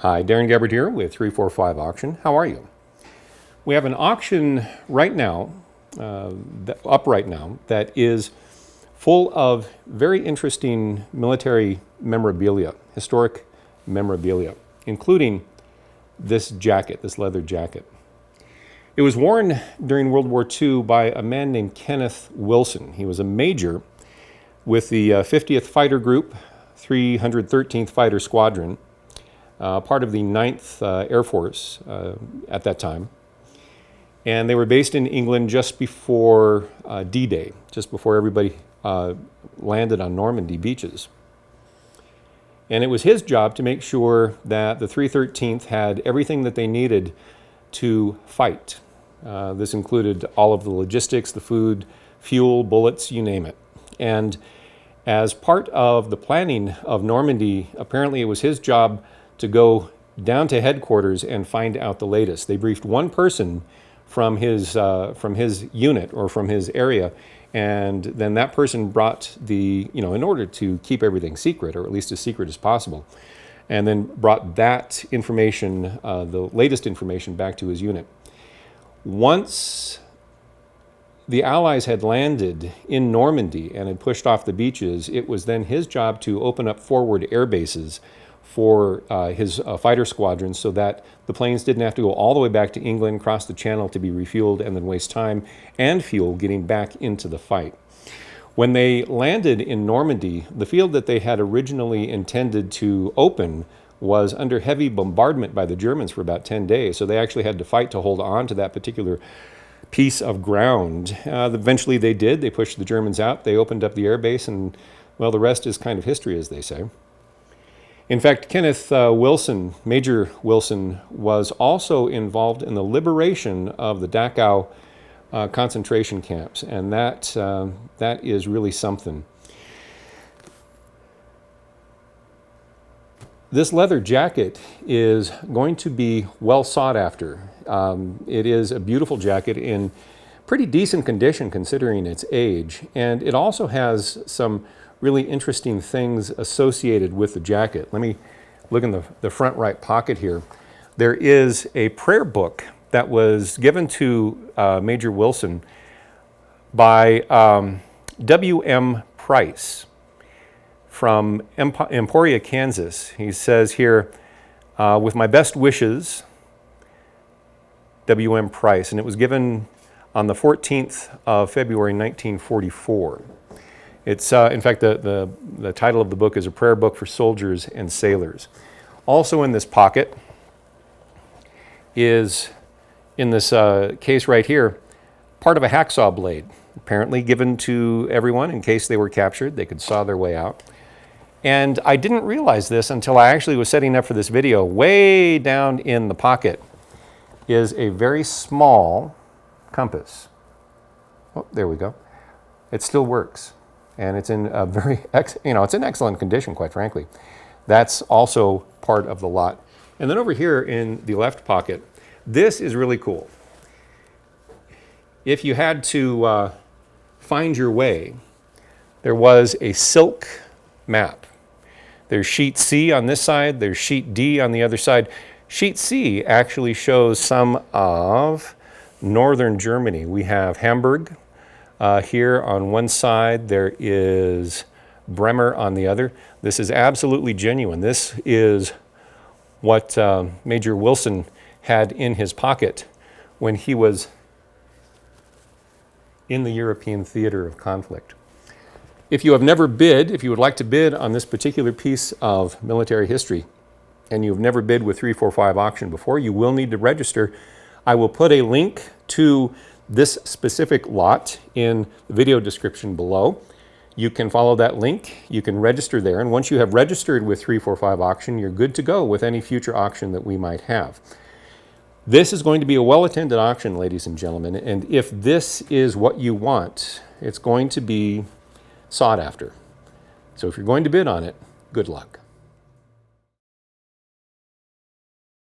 Hi, Darren Gabbard here with 345 Auction. How are you? We have an auction right now, up right now, that is full of very interesting military memorabilia, historic memorabilia, including this jacket, this leather jacket. It was worn during World War II by a man named Kenneth Wilson. He was a major with the 50th Fighter Group, 313th Fighter Squadron, part of the 9th Air Force at that time. And they were based in England just before D-Day, just before everybody landed on Normandy beaches. And it was his job to make sure that the 313th had everything that they needed to fight. This included all of the logistics, the food, fuel, bullets, you name it. And as part of the planning of Normandy, apparently it was his job to go down to headquarters and find out the latest. They briefed one person from his unit or from his area, and then that person brought in order to keep everything secret, or at least as secret as possible, and then brought that information, the latest information, back to his unit. Once the Allies had landed in Normandy and had pushed off the beaches, it was then his job to open up forward air bases for his fighter squadrons so that the planes didn't have to go all the way back to England, cross the channel to be refueled, and then waste time and fuel getting back into the fight. When they landed in Normandy, the field that they had originally intended to open was under heavy bombardment by the Germans for about 10 days, so they actually had to fight to hold on to that particular piece of ground. Eventually they did. They pushed the Germans out. They opened up the air base, and, well, the rest is kind of history, as they say. In fact, Kenneth Wilson, Major Wilson, was also involved in the liberation of the Dachau concentration camps, and that is really something. This leather jacket is going to be well sought after. It is a beautiful jacket in pretty decent condition considering its age, and it also has some really interesting things associated with the jacket. Let me look in the front right pocket here. There is a prayer book that was given to Major Wilson by W.M. Price from Emporia, Kansas. He says here, with my best wishes, W.M. Price, and it was given on the 14th of February 1944. It's, in fact, the title of the book is A Prayer Book for Soldiers and Sailors. Also in this pocket is, in this case right here, part of a hacksaw blade, apparently given to everyone in case they were captured. They could saw their way out. And I didn't realize this until I actually was setting up for this video. Way down in the pocket is a very small compass. Oh, there we go. It still works. And it's in a it's in excellent condition, quite frankly. That's also part of the lot. And then over here in the left pocket, this is really cool. If you had to find your way, there was a silk map. There's sheet C on this side, there's sheet D on the other side. Sheet C actually shows some of northern Germany. We have Hamburg, here on one side, there is Bremer on the other. This is absolutely genuine. This is what Major Wilson had in his pocket when he was in the European theater of conflict. If you have never bid, if you would like to bid on this particular piece of military history, and you've never bid with 345 Auction before, you will need to register. I will put a link to this specific lot in the video description below. You can follow that link, you can register there, and once you have registered with 345 Auction, you're good to go with any future auction that we might have. This is going to be a well-attended auction, ladies and gentlemen, and if this is what you want, it's going to be sought after. So if you're going to bid on it, good luck.